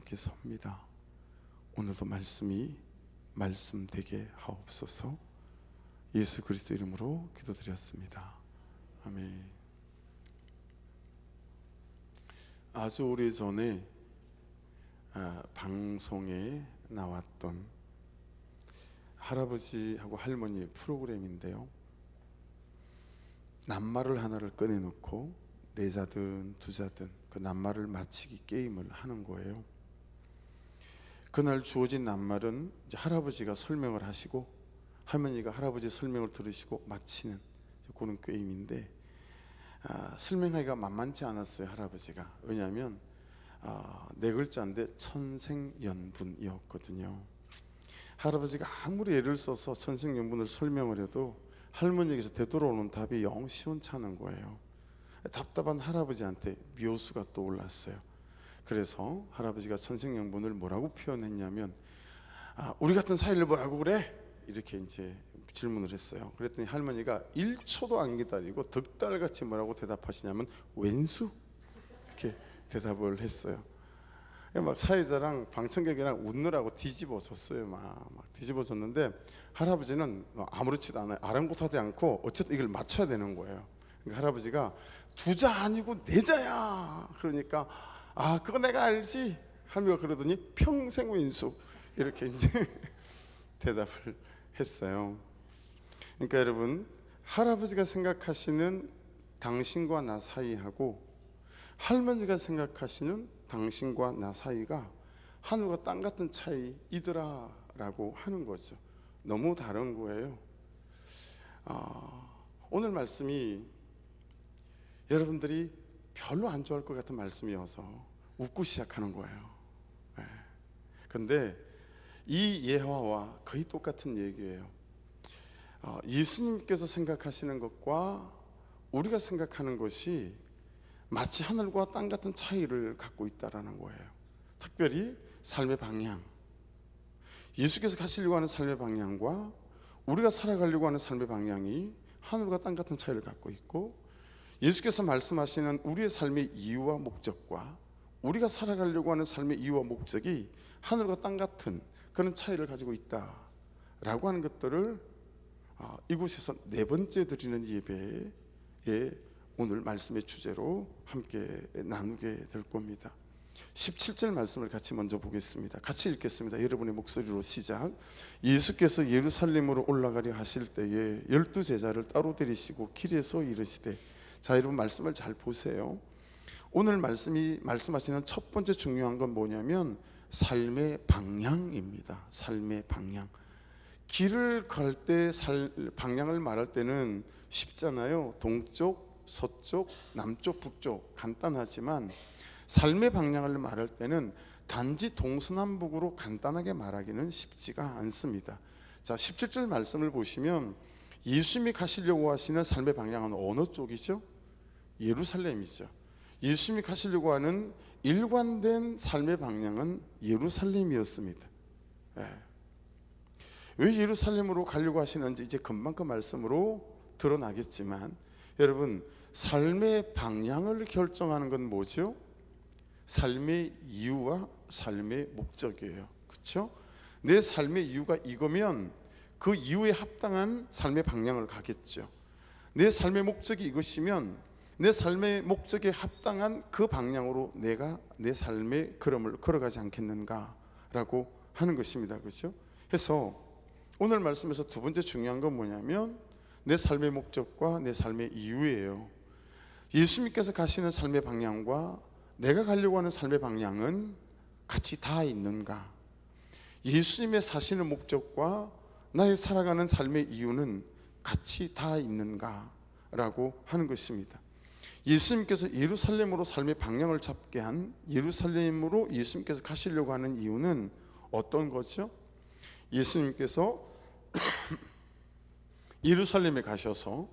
함께 섭니다. 오늘도 말씀이 말씀되게 하옵소서. 예수 그리스도 이름으로 기도드렸습니다. 아멘. 아주 오래전에 방송에 나왔던 할아버지하고 할머니의 프로그램인데요, 낱말을 하나를 꺼내놓고 네자든 두자든 그 낱말을 맞히기 게임을 하는 거예요. 그날 주어진 낱말은 이제 할아버지가 설명을 하시고 할머니가 할아버지 설명을 들으시고 맞히는 그런 게임인데, 설명하기가 만만치 않았어요, 할아버지가. 왜냐하면 네 글자인데 천생연분이었거든요. 할아버지가 아무리 애를 써서 천생연분을 설명을 해도 할머니에게서 되돌아오는 답이 영 시원찮은 거예요. 답답한 할아버지한테 묘수가 떠올랐어요. 그래서 할아버지가 천생연분을 뭐라고 표현했냐면, 우리 같은 사이를 뭐라고 그래? 이렇게 이제 질문을 했어요. 그랬더니 할머니가 1초도 안 기다리고 덕달같이 뭐라고 대답하시냐면 왼수? 이렇게 대답을 했어요. 막 사회자랑 방청객이랑 웃느라고 뒤집어졌어요. 막 뒤집어졌는데 할아버지는 아무렇지도 않아요. 아랑곳하지 않고 어쨌든 이걸 맞춰야 되는 거예요. 그러니까 할아버지가 두자 아니고 네자야. 그러니까 그거 내가 알지. 할머니가 그러더니 평생 왼수 이렇게 이제 대답을 했어요. 그러니까 여러분, 할아버지가 생각하시는 당신과 나 사이하고 할머니가 생각하시는 당신과 나 사이가 하늘과 땅 같은 차이이더라 라고 하는 거죠. 너무 다른 거예요. 오늘 말씀이 여러분들이 별로 안 좋아할 것 같은 말씀이어서 웃고 시작하는 거예요. 근데 이 예화와 거의 똑같은 얘기예요. 예수님께서 생각하시는 것과 우리가 생각하는 것이 마치 하늘과 땅 같은 차이를 갖고 있다라는 거예요. 특별히 삶의 방향, 예수께서 가시려고 하는 삶의 방향과 우리가 살아가려고 하는 삶의 방향이 하늘과 땅 같은 차이를 갖고 있고, 예수께서 말씀하시는 우리의 삶의 이유와 목적과 우리가 살아가려고 하는 삶의 이유와 목적이 하늘과 땅 같은 그런 차이를 가지고 있다라고 하는 것들을 이곳에서 네 번째 드리는 예배에 오늘 말씀의 주제로 함께 나누게 될 겁니다. 17절 말씀을 같이 먼저 보겠습니다. 같이 읽겠습니다. 여러분의 목소리로 시작. 예수께서 예루살렘으로 올라가려 하실 때에 12 제자를 따로 데리시고 길에서 이르시되. 자, 여러분 말씀을 잘 보세요. 오늘 말씀하시는 첫 번째 중요한 건 뭐냐면 삶의 방향입니다. 삶의 방향. 길을 갈 때 방향을 말할 때는 쉽잖아요. 동쪽, 서쪽, 남쪽, 북쪽 간단하지만 삶의 방향을 말할 때는 단지 동서남북으로 간단하게 말하기는 쉽지가 않습니다. 자, 17절 말씀을 보시면 예수님이 가시려고 하시는 삶의 방향은 어느 쪽이죠? 예루살렘이죠. 예수님이 가시려고 하는 일관된 삶의 방향은 예루살렘이었습니다. 왜 예루살렘으로 가려고 하시는지 이제 금방 그 말씀으로 드러나겠지만, 여러분, 삶의 방향을 결정하는 건 뭐죠? 삶의 이유와 삶의 목적이에요. 그렇죠? 내 삶의 이유가 이거면 그 이유에 합당한 삶의 방향을 가겠죠. 내 삶의 목적이 이것이면 내 삶의 목적에 합당한 그 방향으로 내가 내 삶의 걸음을 걸어가지 않겠는가라고 하는 것입니다. 그렇죠? 그래서 오늘 말씀에서 두 번째 중요한 건 뭐냐면 내 삶의 목적과 내 삶의 이유예요. 예수님께서 가시는 삶의 방향과 내가 가려고 하는 삶의 방향은 같이 다 있는가? 예수님의 사시는 목적과 나의 살아가는 삶의 이유는 같이 다 있는가? 라고 하는 것입니다. 예수님께서 예루살렘으로 삶의 방향을 잡게 한, 예루살렘으로 예수님께서 가시려고 하는 이유는 어떤 거죠? 예수님께서 예루살렘에 가셔서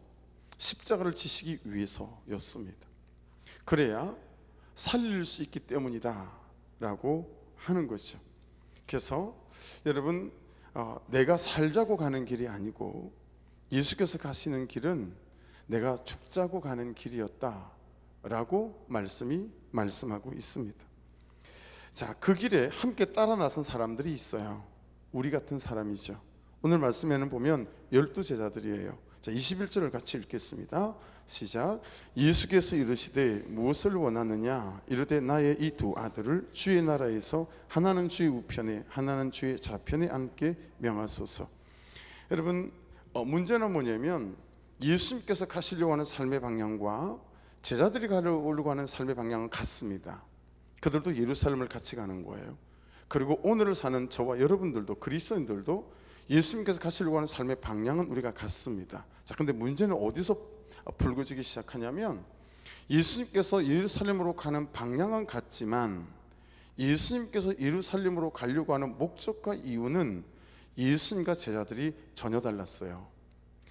십자가를 지시기 위해서였습니다. 그래야 살릴 수 있기 때문이다 라고 하는 거죠. 그래서 여러분, 내가 살자고 가는 길이 아니고 예수께서 가시는 길은 내가 죽자고 가는 길이었다 라고 말씀하고 있습니다. 자, 그 길에 함께 따라 나선 사람들이 있어요. 우리 같은 사람이죠. 오늘 말씀에는 보면 12제자들이에요. 자, 21절을 같이 읽겠습니다. 시작. 예수께서 이르시되 무엇을 원하느냐 이르되 나의 이 두 아들을 주의 나라에서 하나는 주의 우편에 하나는 주의 좌편에 앉게 명하소서. 여러분, 문제는 뭐냐면 예수님께서 가시려고 하는 삶의 방향과 제자들이 가려고 하는 삶의 방향은 같습니다. 그들도 예루살렘을 같이 가는 거예요. 그리고 오늘을 사는 저와 여러분들도, 그리스도인들도 예수님께서 가시려고 하는 삶의 방향은 우리가 같습니다. 자, 근데 문제는 어디서 불거지기 시작하냐면 예수님께서 예루살렘으로 가는 방향은 같지만 예수님께서 예루살렘으로 가려고 하는 목적과 이유는 예수님과 제자들이 전혀 달랐어요.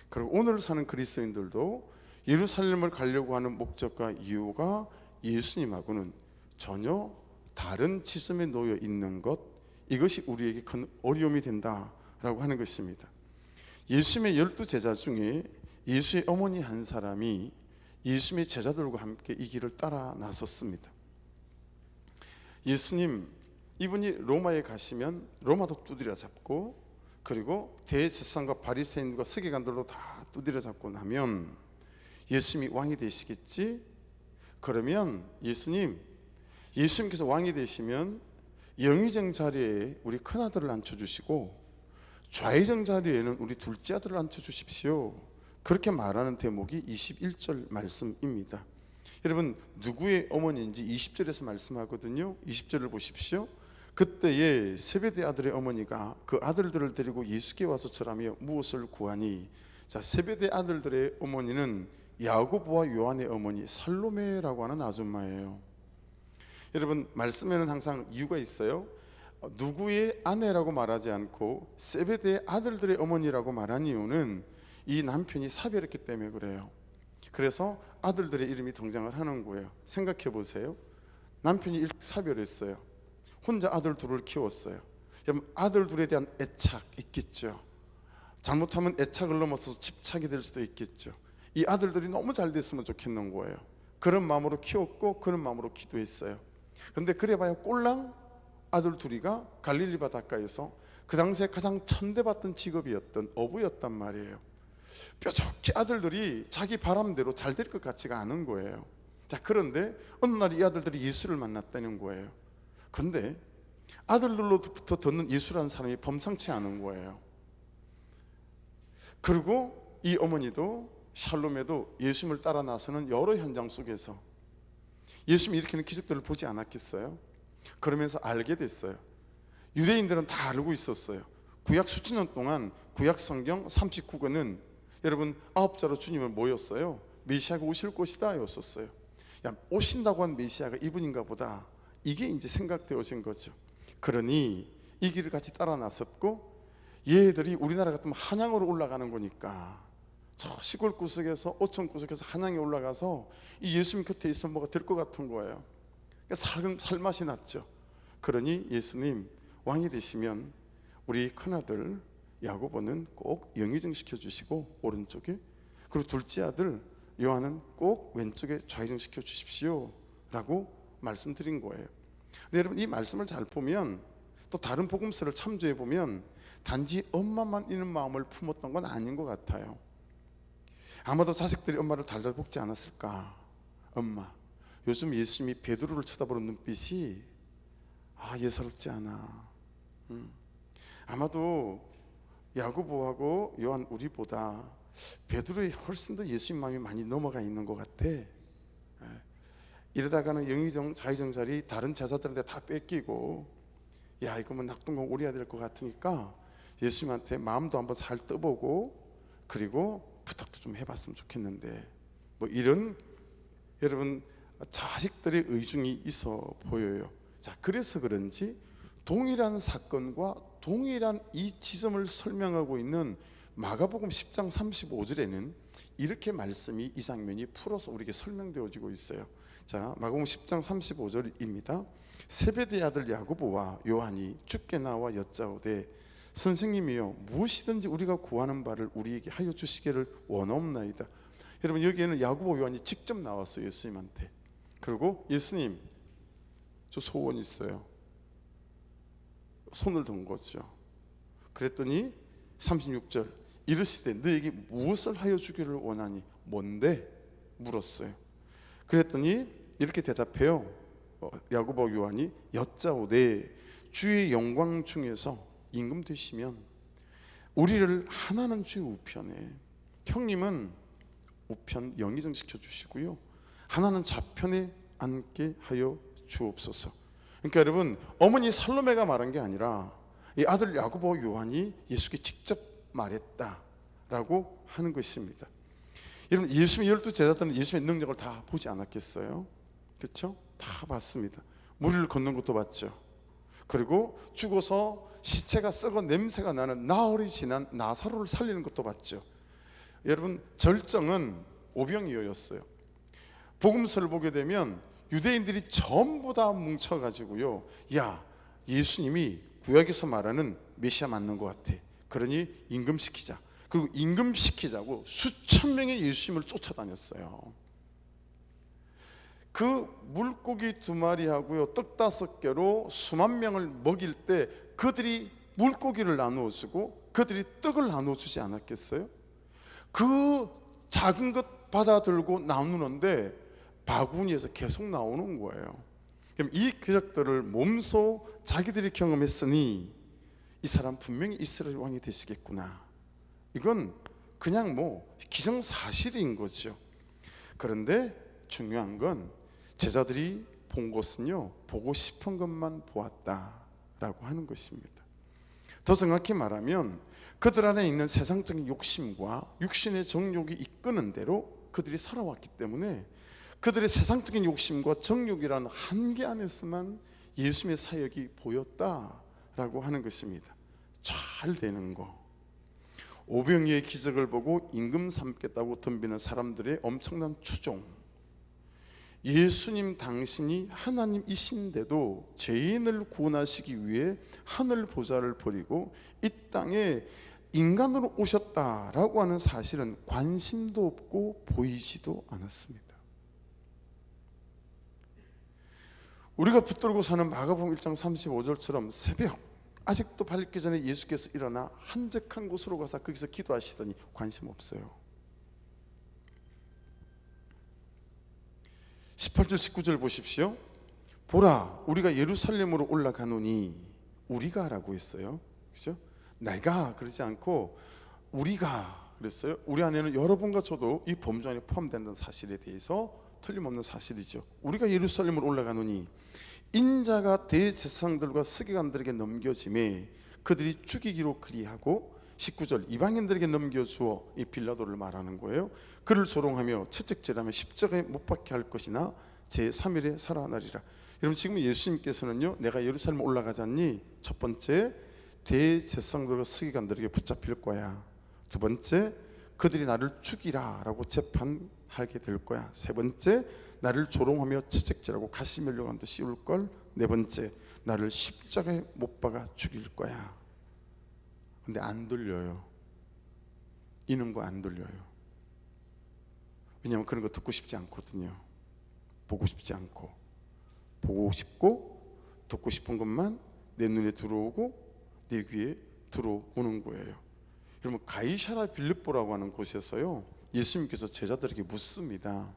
그리고 오늘 사는 그리스도인들도 예루살렘을 가려고 하는 목적과 이유가 예수님하고는 전혀 다른 지점에 놓여 있는 것, 이것이 우리에게 큰 어려움이 된다라고 하는 것입니다. 예수님의 12제자 중에 예수의 어머니 한 사람이 예수님의 제자들과 함께 이 길을 따라 나섰습니다. 예수님, 이분이 로마에 가시면 로마도 두드려 잡고, 그리고 대제사장과 바리새인과 서기관들도 다 두드려 잡고 나면 예수님이 왕이 되시겠지? 그러면 예수님께서 왕이 되시면 영의정 자리에 우리 큰아들을 앉혀주시고 좌의정 자리에는 우리 둘째 아들을 앉혀주십시오. 그렇게 말하는 대목이 21절 말씀입니다. 여러분, 누구의 어머니인지 20절에서 말씀하거든요. 20절을 보십시오. 그때에 세베대 아들의 어머니가 그 아들들을 데리고 예수께 와서 절하며 무엇을 구하니? 자, 세베대 아들들의 어머니는 야고보와 요한의 어머니 살로메라고 하는 아줌마예요. 여러분, 말씀에는 항상 이유가 있어요. 누구의 아내라고 말하지 않고 세베대의 아들들의 어머니라고 말한 이유는 이 남편이 사별했기 때문에 그래요. 그래서 아들들의 이름이 등장을 하는 거예요. 생각해 보세요. 남편이 일찍 사별했어요. 혼자 아들 둘을 키웠어요. 여러분, 아들 둘에 대한 애착 있겠죠. 잘못하면 애착을 넘어서서 집착이 될 수도 있겠죠. 이 아들들이 너무 잘 됐으면 좋겠는 거예요. 그런 마음으로 키웠고 그런 마음으로 기도했어요. 근데 그래봐야 꼴랑 아들 둘이가 갈릴리 바닷가에서 그 당시에 가장 천대받던 직업이었던 어부였단 말이에요. 뾰족히 아들들이 자기 바람대로 잘 될 것 같지가 않은 거예요. 자, 그런데 어느 날 이 아들들이 예수를 만났다는 거예요. 근데 아들들로부터 듣는 예수라는 사람이 범상치 않은 거예요. 그리고 이 어머니도 샬롬에도 예수님을 따라 나서는 여러 현장 속에서 예수님이 일으키는 기적들을 보지 않았겠어요? 그러면서 알게 됐어요. 유대인들은 다 알고 있었어요. 구약 수천 년 동안 구약 성경 39권은 여러분 9자로 주님을 모였어요. 메시아가 오실 것이다 였었어요. 야, 오신다고 한 메시아가 이분인가 보다, 이게 이제 생각되어진 거죠. 그러니 이 길을 같이 따라 나섰고, 얘들이 우리나라 같으면 한양으로 올라가는 거니까 저 시골 구석에서 오천 구석에서 한양에 올라가서 이 예수님 곁에 있으면 뭐가 될 것 같은 거예요. 살맛이 났죠. 그러니 예수님 왕이 되시면 우리 큰아들 야고보는 꼭 영의정 시켜주시고 오른쪽에, 그리고 둘째 아들 요한은 꼭 왼쪽에 좌의정 시켜주십시오 라고 말씀드린 거예요. 근데 여러분, 이 말씀을 잘 보면, 또 다른 복음서를 참조해 보면 단지 엄마만 이런 마음을 품었던 건 아닌 것 같아요. 아마도 자식들이 엄마를 달달 볶지 않았을까. 엄마, 요즘 예수님이 베드로를 쳐다보는 눈빛이 예사롭지 않아. 아마도 야고보하고 요한 우리보다 베드로에 훨씬 더 예수님 마음이 많이 넘어가 있는 것 같아. 이러다가는 영의정 좌의정 자리 다른 제자들한테 다 뺏기고, 야, 이거 뭐 낙동강 오리야 될 것 같으니까 예수님한테 마음도 한번 잘 떠보고 그리고 부탁도 좀 해봤으면 좋겠는데, 뭐 이런 여러분 자식들의 의중이 있어 보여요. 자, 그래서 그런지 동일한 사건과 동일한 이 지점을 설명하고 있는 마가복음 10장 35절에는 이렇게 말씀이, 이 장면이 풀어서 우리에게 설명되어지고 있어요. 자, 마가복음 10장 35절입니다. 세베대 아들 야고보와 요한이 주께 나와 여짜오되 선생님이여, 무엇이든지 우리가 구하는 바를 우리에게 하여 주시기를 원하옵나이다. 여러분, 여기에는 야고보 요한이 직접 나왔어요, 예수님한테. 그리고 예수님, 저 소원 있어요. 손을 든 거죠. 그랬더니 36절 이르시되 너에게 무엇을 하여 주기를 원하니? 뭔데? 물었어요. 그랬더니 이렇게 대답해요. 야고보 요한이 여짜오되 주의 영광 중에서 임금 되시면 우리를 하나는 주의 우편에, 형님은 우편 영의정 시켜주시고요, 하나는 좌편에 앉게 하여 주옵소서. 그러니까 여러분, 어머니 살로메가 말한 게 아니라 이 아들 야고보 요한이 예수께 직접 말했다라고 하는 것입니다. 여러분, 예수님의 12제자들은 예수님의 능력을 다 보지 않았겠어요? 그렇죠? 다 봤습니다. 무리를 걷는 것도 봤죠. 그리고 죽어서 시체가 썩어 냄새가 나는 나흘이 지난 나사로를 살리는 것도 봤죠. 여러분, 절정은 오병이어였어요. 복음서를 보게 되면 유대인들이 전부 다 뭉쳐가지고요, 야, 예수님이 구약에서 말하는 메시아 맞는 것 같아. 그러니 임금시키자. 그리고 임금시키자고 수천 명의 예수님을 쫓아다녔어요. 그 물고기 2마리하고요 떡 5개로 수만 명을 먹일 때 그들이 물고기를 나누어 주고 그들이 떡을 나누어 주지 않았겠어요? 그 작은 것 받아들고 나누는데 바구니에서 계속 나오는 거예요. 그럼 이 궤적들을 몸소 자기들이 경험했으니 이 사람 분명히 이스라엘 왕이 되시겠구나. 이건 그냥 뭐 기정사실인 거죠. 그런데 중요한 건 제자들이 본 것은요, 보고 싶은 것만 보았다라고 하는 것입니다. 더 정확히 말하면 그들 안에 있는 세상적인 욕심과 육신의 정욕이 이끄는 대로 그들이 살아왔기 때문에 그들의 세상적인 욕심과 정욕이라는 한계 안에서만 예수님의 사역이 보였다라고 하는 것입니다. 잘 되는 거, 오병이의 기적을 보고 임금 삼겠다고 덤비는 사람들의 엄청난 추종, 예수님 당신이 하나님이신데도 죄인을 구원하시기 위해 하늘 보좌를 버리고 이 땅에 인간으로 오셨다라고 하는 사실은 관심도 없고 보이지도 않았습니다. 우리가 붙들고 사는 마가복음 1장 35절처럼 새벽 아직도 밝기 전에 예수께서 일어나 한적한 곳으로 가서 거기서 기도하시더니 관심 없어요. 18절 19절 보십시오. 보라, 우리가 예루살렘으로 올라가노니, 우리가 라고 했어요. 그렇죠? 내가 그러지 않고 우리가 그랬어요. 우리 안에는 여러분과 저도 이 범주 안에 포함된다는 사실에 대해서 틀림없는 사실이죠. 우리가 예루살렘으로 올라가노니 인자가 대제사장들과 서기관들에게 넘겨짐에 그들이 죽이기로 그리하고, 19절 이방인들에게 넘겨주어, 이 빌라도를 말하는 거예요. 그를 조롱하며 채찍질하며 십자가에 못 박게 할 것이나 제3일에 살아나리라. 여러분, 지금 예수님께서는요, 내가 예루살렘 올라가자니 첫 번째 대제사장들과 서기관들에게 붙잡힐 거야. 두 번째, 그들이 나를 죽이라 라고 재판하게 될 거야. 세 번째, 나를 조롱하며 채찍질하고 가시면류관도 씌울 걸. 네 번째, 나를 십자가에 못 박아 죽일 거야. 근데 안 들려요. 이는 거 안 들려요. 왜냐하면 그런 거 듣고 싶지 않거든요. 보고 싶지 않고, 보고 싶고 듣고 싶은 것만 내 눈에 들어오고 내 귀에 들어오는 거예요. 여러분, 가이사랴 빌립보라고 하는 곳에서요, 예수님께서 제자들에게 묻습니다.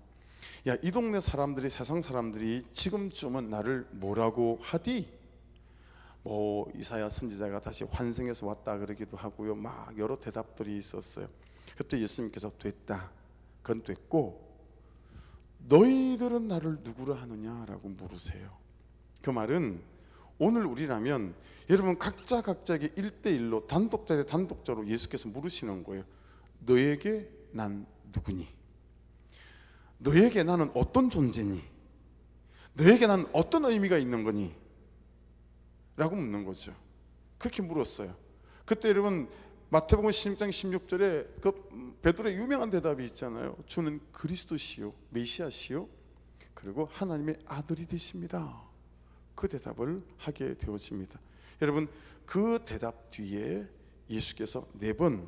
야, 이 동네 사람들이, 세상 사람들이 지금쯤은 나를 뭐라고 하디? 뭐 이사야 선지자가 다시 환생해서 왔다 그러기도 하고요, 막 여러 대답들이 있었어요. 그때 예수님께서 됐다, 그건 됐고 너희들은 나를 누구라 하느냐라고 물으세요. 그 말은 오늘 우리라면 여러분 각자 각자에게 1대1로 단독자 대 단독자로 예수께서 물으시는 거예요. 너에게 난 누구니? 너에게 나는 어떤 존재니? 너에게 난 어떤 의미가 있는 거니? 라고 묻는 거죠. 그렇게 물었어요. 그때 여러분 마태복음 16장 16절에 그 베드로의 유명한 대답이 있잖아요. 주는 그리스도시요 메시아시요 그리고 하나님의 아들이 되십니다. 그 대답을 하게 되어집니다. 여러분, 그 대답 뒤에 예수께서 4번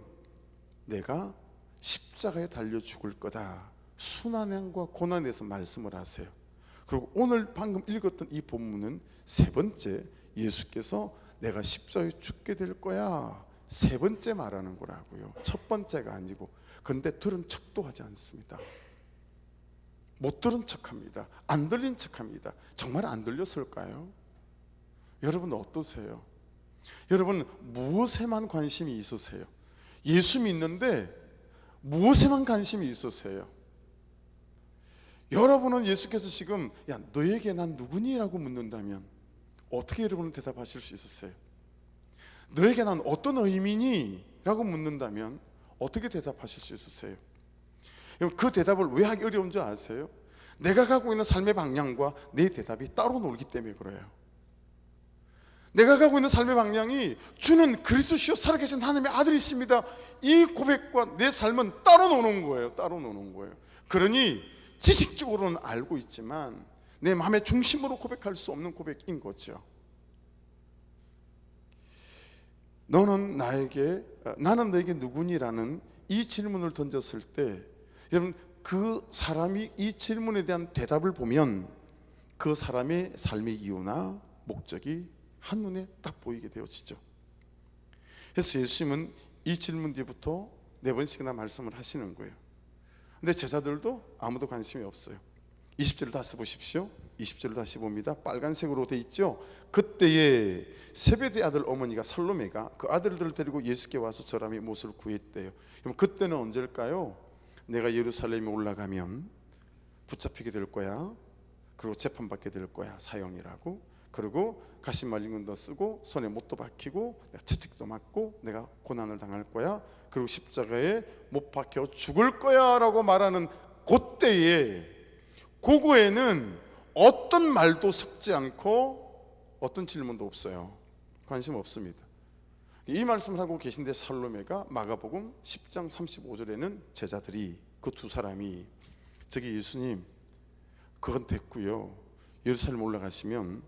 내가 십자가에 달려 죽을 거다, 순환과 고난에서 말씀을 하세요. 그리고 오늘 방금 읽었던 이 본문은 3번째, 예수께서 내가 십자가에 죽게 될 거야. 세 번째 말하는 거라고요. 첫 번째가 아니고. 그런데 들은 척도 하지 않습니다. 못 들은 척합니다. 안 들린 척합니다. 정말 안 들렸을까요? 여러분 어떠세요? 여러분 무엇에만 관심이 있으세요? 예수 믿는데 무엇에만 관심이 있으세요? 여러분은 예수께서 지금 야 너에게 난 누구니? 라고 묻는다면 어떻게 여러분은 대답하실 수 있으세요? 너에게 난 어떤 의미니? 라고 묻는다면 어떻게 대답하실 수 있으세요? 그 대답을 왜 하기 어려운 줄 아세요? 내가 가고 있는 삶의 방향과 내 대답이 따로 놀기 때문에 그래요. 내가 가고 있는 삶의 방향이 주는 그리스도시요 살아계신 하나님의 아들이십니다, 이 고백과 내 삶은 따로 노는 거예요. 따로 노는 거예요. 그러니 지식적으로는 알고 있지만 내 마음의 중심으로 고백할 수 없는 고백인 거죠. 나는 너에게 누구니라는 이 질문을 던졌을 때 여러분 그 사람이 이 질문에 대한 대답을 보면 그 사람의 삶의 이유나 목적이 한눈에 딱 보이게 되어지죠. 그래서 예수님은 이 질문 뒤부터 4번씩이나 말씀을 하시는 거예요. 근데 제자들도 아무도 관심이 없어요. 20절을 다시 보십시오. 20절을 다시 봅니다. 빨간색으로 돼 있죠. 그때에 세베대 아들 어머니가 살로메가 그 아들들을 데리고 예수께 와서 저람이 못을 구했대요. 그럼 그때는 언제일까요? 내가 예루살렘에 올라가면 붙잡히게 될 거야. 그리고 재판받게 될 거야. 사형이라고. 그리고 가시 말린 건도 쓰고 손에 못도 박히고 내가 채찍도 맞고 내가 고난을 당할 거야. 그리고 십자가에 못 박혀 죽을 거야 라고 말하는 그때에 그거에는 어떤 말도 섞지 않고 어떤 질문도 없어요. 관심 없습니다. 이 말씀을 하고 계신데 살로메가 마가복음 10장 35절에는 제자들이 그 두 사람이 저기 예수님 그건 됐고요, 예루살렘 올라가시면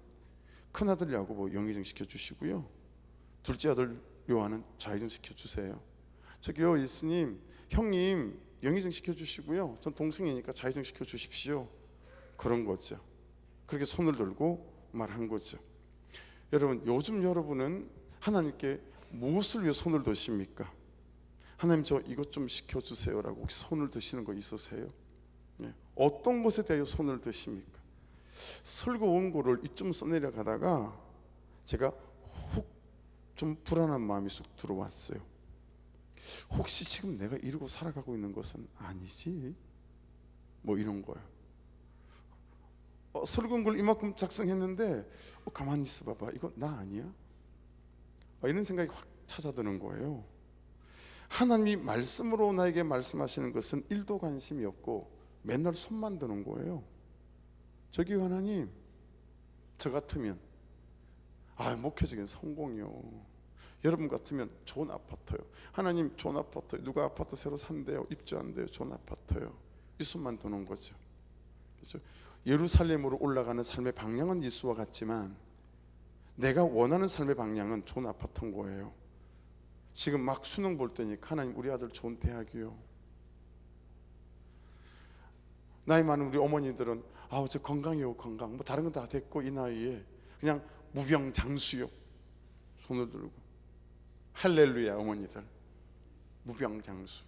큰아들 야고보 영의정 시켜주시고요, 둘째 아들 요한은 좌의정 시켜주세요. 저기요 예수님 형님 영의정 시켜주시고요, 전 동생이니까 좌의정 시켜주십시오. 그런 거죠. 그렇게 손을 들고 말한 거죠. 여러분 요즘 여러분은 하나님께 무엇을 위해 손을 드십니까? 하나님 저 이것 좀 시켜주세요 라고 혹시 손을 드시는 거 있으세요? 어떤 것에 대하여 손을 드십니까? 설교 원고를 이쯤 써내려 가다가 제가 훅 좀 불안한 마음이 쑥 들어왔어요. 혹시 지금 내가 이러고 살아가고 있는 것은 아니지? 뭐 이런 거예요. 설교원고를 이만큼 작성했는데 가만히 있어 봐봐, 이거 나 아니야? 이런 생각이 확 찾아드는 거예요. 하나님이 말씀으로 나에게 말씀하시는 것은 1도 관심이 없고 맨날 손만 드는 거예요. 저기 하나님 저 같으면 목회적인 성공이요, 여러분 같으면 좋은 아파트요, 하나님 좋은 아파트, 누가 아파트 새로 산대요, 입주한대요, 좋은 아파트요, 이 손만 드는 거죠. 그렇죠? 예루살렘으로 올라가는 삶의 방향은 예수와 같지만 내가 원하는 삶의 방향은 좋은 아파트인 거예요. 지금 막 수능 볼 때니까 하나님 우리 아들 좋은 대학이요. 나이 많은 우리 어머니들은 저 건강이요, 건강. 뭐 다른 건 다 됐고 이 나이에 그냥 무병장수요. 손을 들고 할렐루야 어머니들, 무병장수.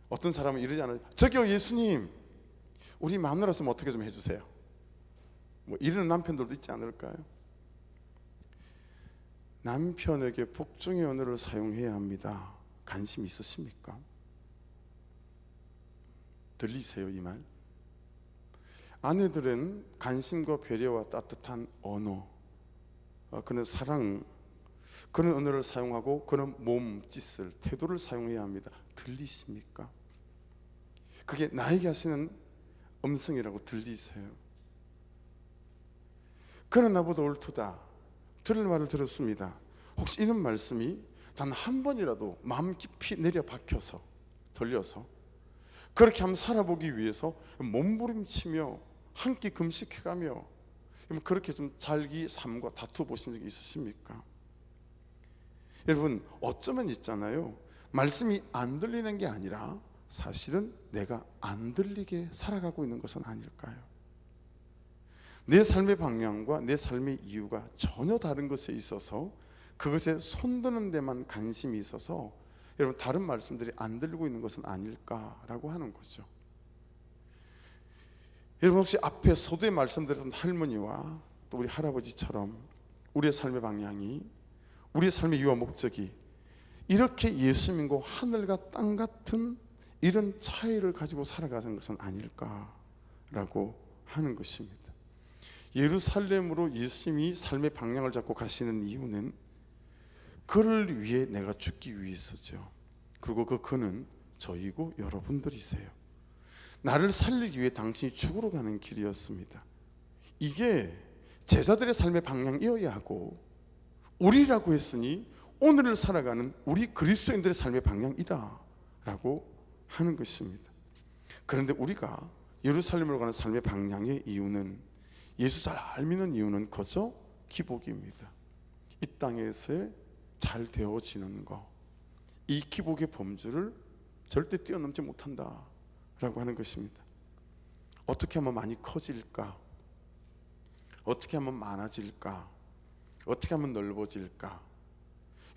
어떤 사람은 이러지 않아요? 저기요 예수님 우리 마누라였으면 어떻게 좀 해주세요. 뭐 이러는 남편들도 있지 않을까요? 남편에게 복종의 언어를 사용해야 합니다. 관심 있으십니까? 들리세요 이 말? 아내들은 관심과 배려와 따뜻한 언어, 그는 사랑, 그런 언어를 사용하고 그런 몸짓을, 태도를 사용해야 합니다. 들리십니까? 그게 나에게 하시는 음성이라고 들리세요? 그는 나보다 옳도다, 들을 말을 들었습니다. 혹시 이런 말씀이 단 한 번이라도 마음 깊이 내려 박혀서 들려서 그렇게 한번 살아보기 위해서 몸부림치며 한 끼 금식해가며 그렇게 좀 자기 삶과 다투어 보신 적이 있으십니까? 여러분 어쩌면 있잖아요, 말씀이 안 들리는 게 아니라 사실은 내가 안 들리게 살아가고 있는 것은 아닐까요? 내 삶의 방향과 내 삶의 이유가 전혀 다른 것에 있어서 그것에 손드는 데만 관심이 있어서 여러분 다른 말씀들이 안 들리고 있는 것은 아닐까라고 하는 거죠. 여러분 혹시 앞에 서두에 말씀드렸던 할머니와 또 우리 할아버지처럼 우리의 삶의 방향이, 우리의 삶의 이유와 목적이 이렇게 예수 믿고 하늘과 땅 같은 이런 차이를 가지고 살아가는 것은 아닐까라고 하는 것입니다. 예루살렘으로 예수님이 삶의 방향을 잡고 가시는 이유는 그를 위해 내가 죽기 위해서죠. 그리고 그 그는 저이고 여러분들이세요. 나를 살리기 위해 당신이 죽으러 가는 길이었습니다. 이게 제자들의 삶의 방향이어야 하고 우리라고 했으니 오늘을 살아가는 우리 그리스도인들의 삶의 방향이다 라고 하는 것입니다. 그런데 우리가 예루살렘으로 가는 삶의 방향의 이유는, 예수 잘 믿는 이유는 거저 기복입니다. 이 땅에서의 잘 되어지는 것, 이 기복의 범주를 절대 뛰어넘지 못한다 라고 하는 것입니다. 어떻게 하면 많이 커질까? 어떻게 하면 많아질까? 어떻게 하면 넓어질까?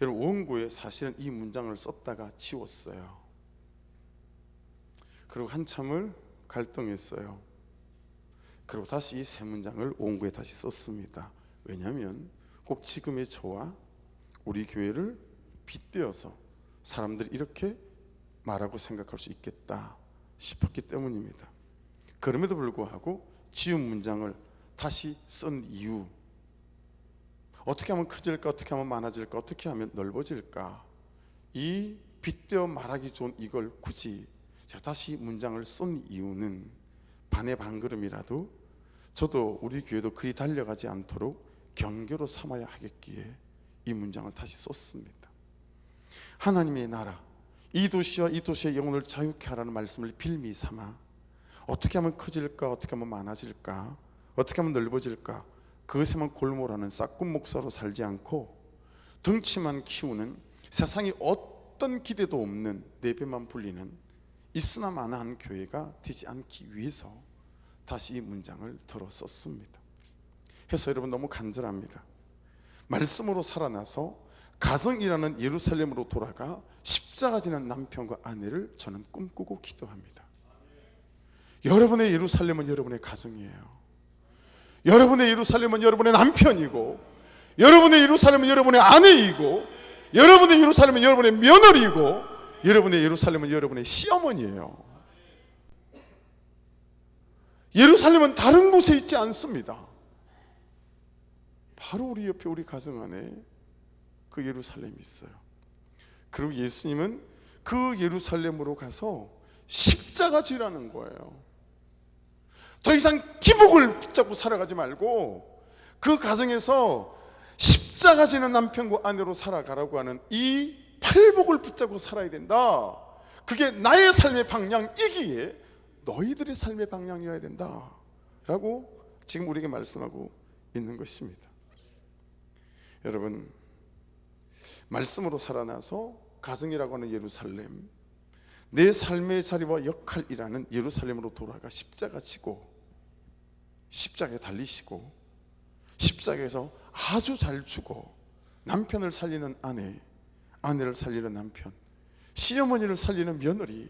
여러분 원고에 사실은 이 문장을 썼다가 지웠어요. 그리고 한참을 갈등했어요. 그리고 다시 이 세 문장을 원고에 다시 썼습니다. 왜냐하면 꼭 지금의 저와 우리 교회를 빗대어서 사람들이 이렇게 말하고 생각할 수 있겠다 싶었기 때문입니다. 그럼에도 불구하고 지운 문장을 다시 쓴 이유, 어떻게 하면 커질까? 어떻게 하면 많아질까? 어떻게 하면 넓어질까? 이 빗대어 말하기 좋은 이걸 굳이 제가 다시 문장을 쓴 이유는 반의 반걸음이라도 저도 우리 교회도 그리 달려가지 않도록 경계로 삼아야 하겠기에 이 문장을 다시 썼습니다. 하나님의 나라, 이 도시와 이 도시의 영혼을 자유케 하라는 말씀을 빌미 삼아 어떻게 하면 커질까? 어떻게 하면 많아질까? 어떻게 하면 넓어질까? 그것에만 골몰하는 싹군 목사로 살지 않고 덩치만 키우는 세상에 어떤 기대도 없는 내 배만 불리는 있으나 마나한 교회가 되지 않기 위해서 다시 이 문장을 들어 썼습니다. 해서 여러분 너무 간절합니다. 말씀으로 살아나서 가정이라는 예루살렘으로 돌아가 십자가 지는 남편과 아내를 저는 꿈꾸고 기도합니다. 여러분의 예루살렘은 여러분의 가정이에요. 여러분의 예루살렘은 여러분의 남편이고, 여러분의 예루살렘은 여러분의 아내이고, 여러분의 예루살렘은 여러분의 며느리고, 여러분의 예루살렘은 여러분의 시어머니예요. 예루살렘은 다른 곳에 있지 않습니다. 바로 우리 옆에 우리 가정 안에 그 예루살렘이 있어요. 그리고 예수님은 그 예루살렘으로 가서 십자가 지라는 거예요. 더 이상 기복을 붙잡고 살아가지 말고 그 가정에서 십자가 지는 남편과 아내로 살아가라고 하는 이 팔복을 붙잡고 살아야 된다. 그게 나의 삶의 방향이기에 너희들의 삶의 방향이어야 된다 라고 지금 우리에게 말씀하고 있는 것입니다. 여러분, 말씀으로 살아나서 가정이라고 하는 예루살렘, 내 삶의 자리와 역할이라는 예루살렘으로 돌아가 십자가 지고 십자가에 달리시고 십자가에서 아주 잘 죽어 남편을 살리는 아내, 아내를 살리는 남편, 시어머니를 살리는 며느리,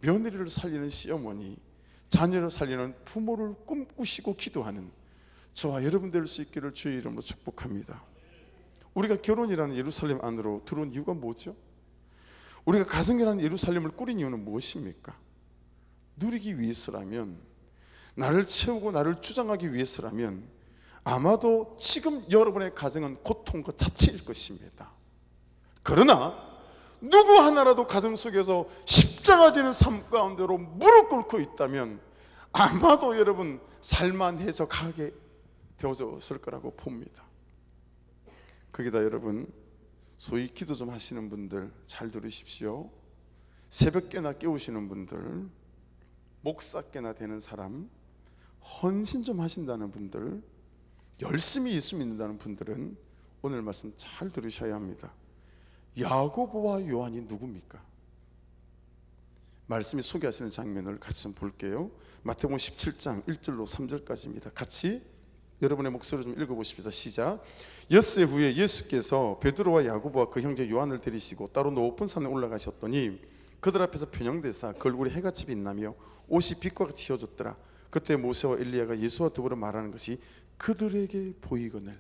며느리를 살리는 시어머니, 자녀를 살리는 부모를 꿈꾸시고 기도하는 저와 여러분 될 수 있기를 주의 이름으로 축복합니다. 우리가 결혼이라는 예루살렘 안으로 들어온 이유가 뭐죠? 우리가 가정이라는 예루살렘을 꾸린 이유는 무엇입니까? 누리기 위해서라면, 나를 채우고 나를 주장하기 위해서라면 아마도 지금 여러분의 가정은 고통 그 자체일 것입니다. 그러나 누구 하나라도 가정 속에서 십자가 지는 삶 가운데로 무릎 꿇고 있다면 아마도 여러분 살만해져 가게 되어졌을 거라고 봅니다. 거기다 여러분, 소위 기도 좀 하시는 분들 잘 들으십시오. 새벽깨나 깨우시는 분들, 목사깨나 되는 사람, 헌신 좀 하신다는 분들, 열심히 예수 믿는다는 분들은 오늘 말씀 잘 들으셔야 합니다. 야고보와 요한이 누굽니까? 말씀이 소개하시는 장면을 같이 좀 볼게요. 마태복음 17장 1절로 3절까지입니다. 같이 여러분의 목소리 좀 읽어보십시다. 시작. 엿새 후에 예수께서 베드로와 야고보와 그 형제 요한을 데리시고 따로 높은 산에 올라가셨더니 그들 앞에서 편영되사 그 얼굴에 해같이 빛나며 옷이 빛과 같이 휘어졌더라. 그때 모세와 엘리야가 예수와 더불어 말하는 것이 그들에게 보이거늘.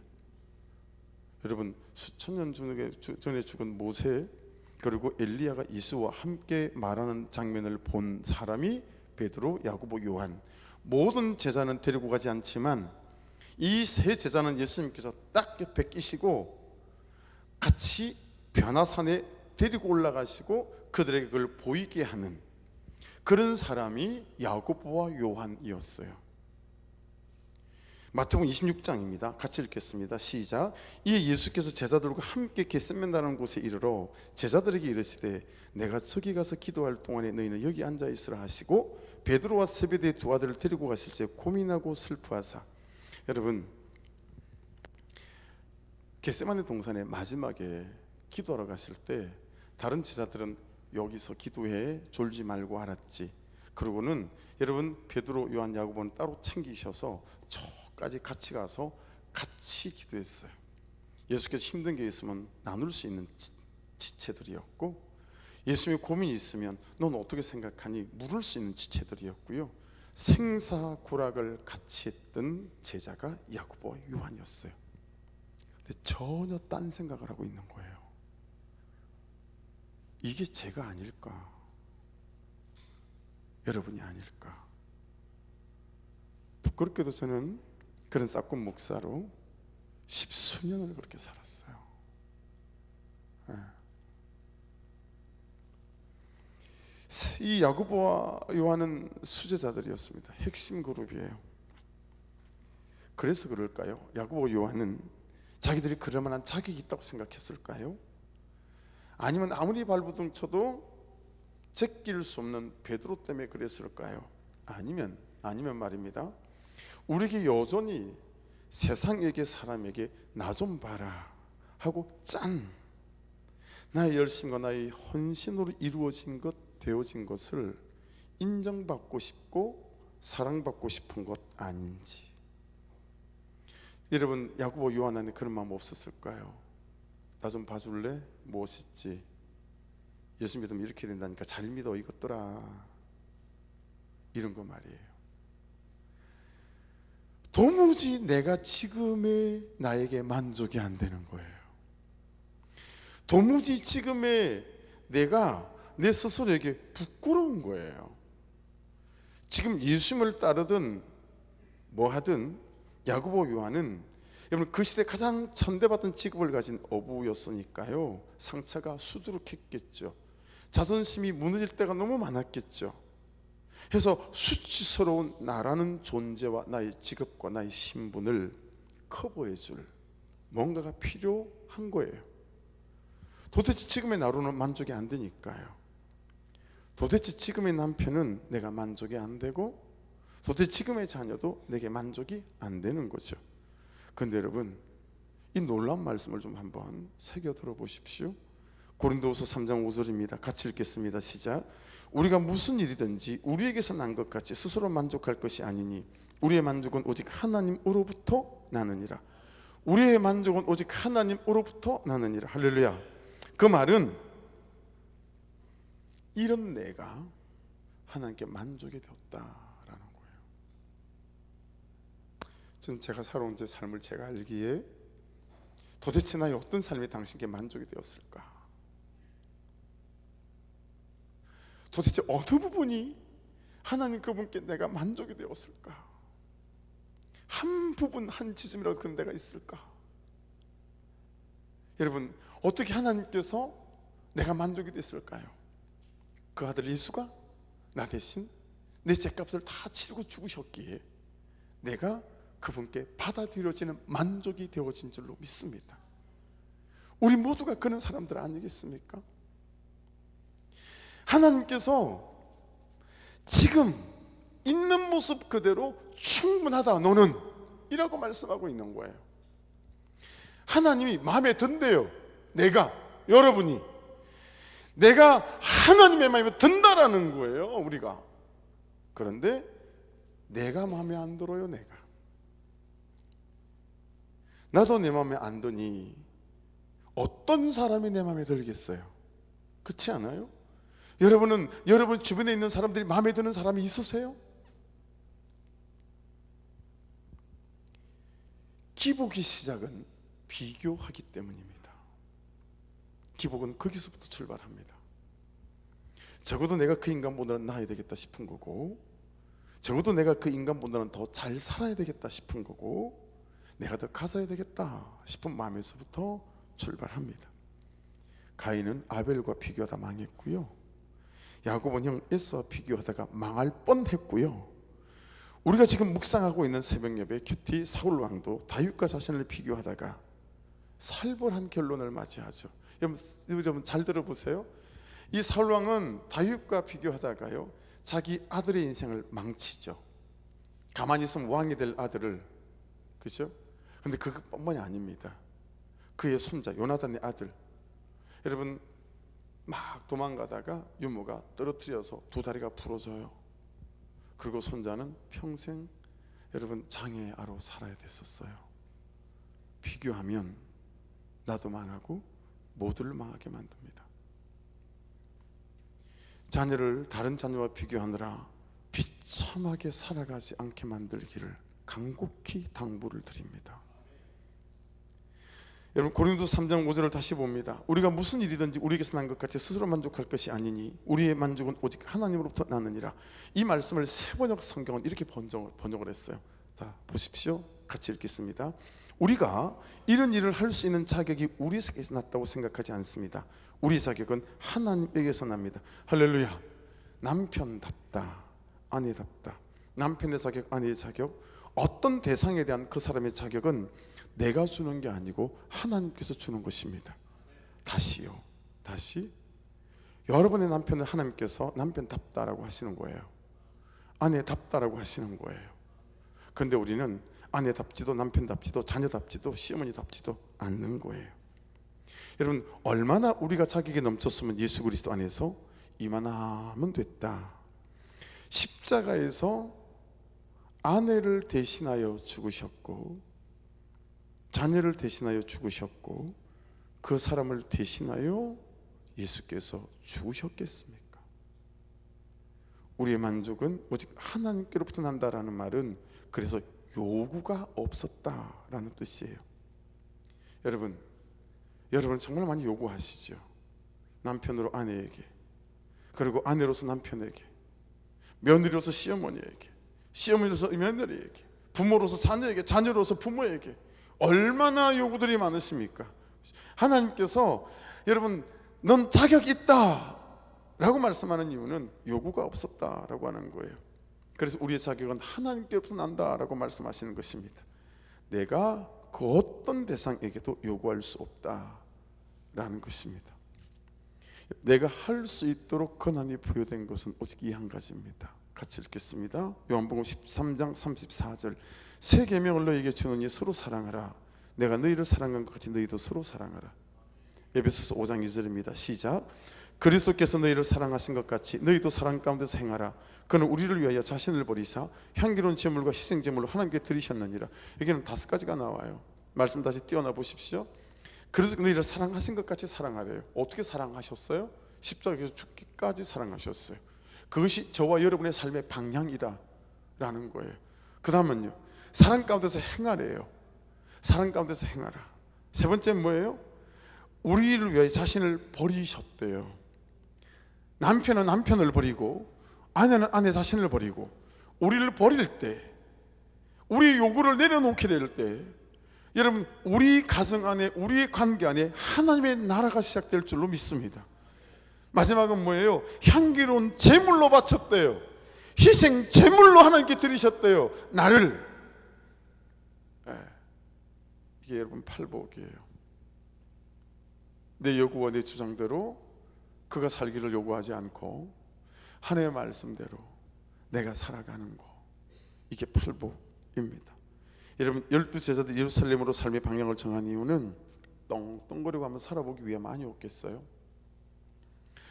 여러분, 수천 년 전에 죽은 모세 그리고 엘리야가 예수와 함께 말하는 장면을 본 사람이 베드로, 야고보, 요한. 모든 제자는 데리고 가지 않지만 이 세 제자는 예수님께서 딱 옆에 끼시고 같이 변화산에 데리고 올라가시고 그들에게 그걸 보이게 하는 그런 사람이 야고보와 요한이었어요. 마태복음 26장입니다. 같이 읽겠습니다. 시작. 이에 예수께서 제자들과 함께 겟세마네라는 곳에 이르러 제자들에게 이르시되 내가 저기 가서 기도할 동안에 너희는 여기 앉아 있으라 하시고 베드로와 세베대의 두 아들을 데리고 가실새 고민하고 슬퍼하사. 여러분, 겟세마네 동산의 마지막에 기도하러 가실 때 다른 제자들은 여기서 기도해 졸지 말고 알았지. 그러고는 여러분 베드로, 요한, 야고보는 따로 챙기셔서 저까지 같이 가서 같이 기도했어요. 예수께서 힘든 게 있으면 나눌 수 있는 지체들이었고 예수님이 고민이 있으면 넌 어떻게 생각하니 물을 수 있는 지체들이었고요. 생사고락을 같이 했던 제자가 야고보와 요한이었어요. 근데 전혀 딴 생각을 하고 있는 거예요. 이게 제가 아닐까? 여러분이 아닐까? 부끄럽게도 저는 그런 싹군 목사로 10수년을 그렇게 살았어요. 이 야고보와 요한은 수제자들이었습니다. 핵심 그룹이에요. 그래서 그럴까요? 야고보, 요한은 자기들이 그럴 만한 자격이 있다고 생각했을까요? 아니면 아무리 발버둥 쳐도 제낄 수 없는 베드로 때문에 그랬을까요? 아니면 말입니다. 우리에게 여전히 세상에게 사람에게 나 좀 봐라 하고 짠 나의 열심과 나의 헌신으로 이루어진 것 되어진 것을 인정받고 싶고 사랑받고 싶은 것 아닌지. 여러분 야고보, 요한 안에 그런 마음 없었을까요? 나 좀 봐줄래? 멋있지? 예수 믿으면 이렇게 된다니까 잘 믿어 이것들아, 이런 거 말이에요. 도무지 내가 지금의 나에게 만족이 안 되는 거예요. 도무지 지금의 내가 내 스스로에게 부끄러운 거예요. 지금 예수님을 따르든 뭐 하든 야고보, 요한은 여러분 그 시대 가장 천대받던 직업을 가진 어부였으니까요, 상처가 수두룩했겠죠. 자존심이 무너질 때가 너무 많았겠죠. 해서 수치스러운 나라는 존재와 나의 직업과 나의 신분을 커버해줄 뭔가가 필요한 거예요. 도대체 지금의 나로는 만족이 안 되니까요. 도대체 지금의 남편은 내가 만족이 안 되고 도대체 지금의 자녀도 내게 만족이 안 되는 거죠. 그런데 여러분 이 놀라운 말씀을 좀 한번 새겨 들어보십시오. 고린도후서 3장 5절입니다. 같이 읽겠습니다. 시작. 우리가 무슨 일이든지 우리에게서 난 것 같이 스스로 만족할 것이 아니니 우리의 만족은 오직 하나님으로부터 나느니라. 우리의 만족은 오직 하나님으로부터 나느니라. 할렐루야. 그 말은 이런 내가 하나님께 만족이 되었다라는 거예요. 저는 제가 살아온 제 삶을 제가 알기에 도대체 나의 어떤 삶이 당신께 만족이 되었을까? 도대체 어느 부분이 하나님 그분께 내가 만족이 되었을까? 한 부분 한 지점이라도 그런 데가 있을까? 여러분 어떻게 하나님께서 내가 만족이 됐을까요? 그 아들 예수가 나 대신 내 죄값을 다 치르고 죽으셨기에 내가 그분께 받아들여지는 만족이 되어진 줄로 믿습니다. 우리 모두가 그런 사람들 아니겠습니까? 하나님께서 지금 있는 모습 그대로 충분하다 너는 이라고 말씀하고 있는 거예요. 하나님이 마음에 든대요. 여러분이 내가 하나님의 마음에 든다라는 거예요. 우리가. 그런데 내가 마음에 안 들어요. 나도 내 마음에 안 드니 어떤 사람이 내 마음에 들겠어요? 그렇지 않아요? 여러분은 여러분 주변에 있는 사람들이 마음에 드는 사람이 있으세요? 기복의 시작은 비교하기 때문입니다. 기복은 거기서부터 출발합니다. 적어도 내가 그 인간보다는 나아야 되겠다 싶은 거고, 적어도 내가 그 인간보다는 더 잘 살아야 되겠다 싶은 거고, 내가 더 가져야 되겠다 싶은 마음에서부터 출발합니다. 가인은 아벨과 비교하다 망했고요, 야곱은 형 에서와 비교하다가 망할 뻔했고요, 우리가 지금 묵상하고 있는 새벽 예배 큐티 사울 왕도 다윗과 자신을 비교하다가 살벌한 결론을 맞이하죠. 여러분 잘 들어보세요. 이 사울 왕은 다윗과 비교하다가요, 자기 아들의 인생을 망치죠. 가만히 있으면 왕이 될 아들을, 그죠? 근데 그것뿐만이 아닙니다. 그의 손자 요나단의 아들, 여러분 막 도망가다가 유모가 떨어뜨려서 두 다리가 부러져요. 그리고 손자는 평생 여러분 장애아로 살아야 됐었어요. 비교하면 나도 망하고 모두를 망하게 만듭니다. 자녀를 다른 자녀와 비교하느라 비참하게 살아가지 않게 만들기를 간곡히 당부를 드립니다. 여러분 고린도서 3장 5절을 다시 봅니다. 우리가 무슨 일이든지 우리에게서 난 것 같이 스스로 만족할 것이 아니니 우리의 만족은 오직 하나님으로부터 나느니라. 이 말씀을 세번역 성경은 이렇게 번역을 했어요. 자 보십시오. 같이 읽겠습니다. 우리가 이런 일을 할 수 있는 자격이 우리에게서 났다고 생각하지 않습니다. 우리 자격은 하나님에게서 납니다. 할렐루야. 남편답다, 아내답다. 남편의 자격, 아내의 자격, 어떤 대상에 대한 그 사람의 자격은 내가 주는 게 아니고 하나님께서 주는 것입니다. 다시 여러분의 남편은 하나님께서 남편답다라고 하시는 거예요. 아내답다라고 하시는 거예요. 그런데 우리는 아내답지도 남편답지도 자녀답지도 시어머니답지도 않는 거예요. 여러분 얼마나 우리가 자격이 넘쳤으면 예수 그리스도 안에서 이만하면 됐다. 십자가에서 아내를 대신하여 죽으셨고 자녀를 대신하여 죽으셨고 그 사람을 대신하여 예수께서 죽으셨겠습니까? 우리의 만족은 오직 하나님께로부터 난다라는 말은 그래서 요구가 없었다라는 뜻이에요. 여러분 정말 많이 요구하시죠. 남편으로 아내에게, 그리고 아내로서 남편에게, 며느리로서 시어머니에게, 시어머니로서 며느리에게, 부모로서 자녀에게, 자녀로서 부모에게 얼마나 요구들이 많으십니까? 하나님께서 여러분 넌 자격이 있다 라고 말씀하는 이유는 요구가 없었다라고 하는 거예요. 그래서 우리의 자격은 하나님께로부터 난다라고 말씀하시는 것입니다. 내가 그 어떤 대상에게도 요구할 수 없다라는 것입니다. 내가 할 수 있도록 권한이 부여된 것은 오직 이 한 가지입니다. 같이 읽겠습니다. 요한복음 13장 34절. 새 계명을 너희에게 주노니 서로 사랑하라. 내가 너희를 사랑한 것 같이 너희도 서로 사랑하라. 에베소서 5장 2절입니다. 시작. 그리스도께서 너희를 사랑하신 것 같이 너희도 사랑 가운데서 행하라. 그는 우리를 위하여 자신을 버리사 향기로운 제물과 희생 제물로 하나님께 드리셨느니라. 여기는 5가지가 나와요. 말씀 다시 띄워놔 보십시오. 그래서 너희를 사랑하신 것 같이 사랑하래요. 어떻게 사랑하셨어요? 십자가에서 죽기까지 사랑하셨어요. 그것이 저와 여러분의 삶의 방향이다 라는 거예요. 그 다음은요, 사랑 가운데서 행하래요. 사랑 가운데서 행하라. 세 번째는 뭐예요? 우리를 위해 자신을 버리셨대요. 남편은 남편을 버리고 아내는 아내 자신을 버리고, 우리를 버릴 때, 우리의 요구를 내려놓게 될 때, 여러분 우리 가정 안에, 우리의 관계 안에 하나님의 나라가 시작될 줄로 믿습니다. 마지막은 뭐예요? 향기로운 제물로 바쳤대요. 희생 제물로 하나님께 드리셨대요. 나를. 이게 여러분 팔복이에요. 내 요구와 내 주장대로 그가 살기를 요구하지 않고 하나님의 말씀대로 내가 살아가는 거, 이게 팔복입니다. 여러분 12제자들 예루살렘으로 삶의 방향을 정한 이유는 떵떵거리고 한번 살아보기 위함 아니었겠어요?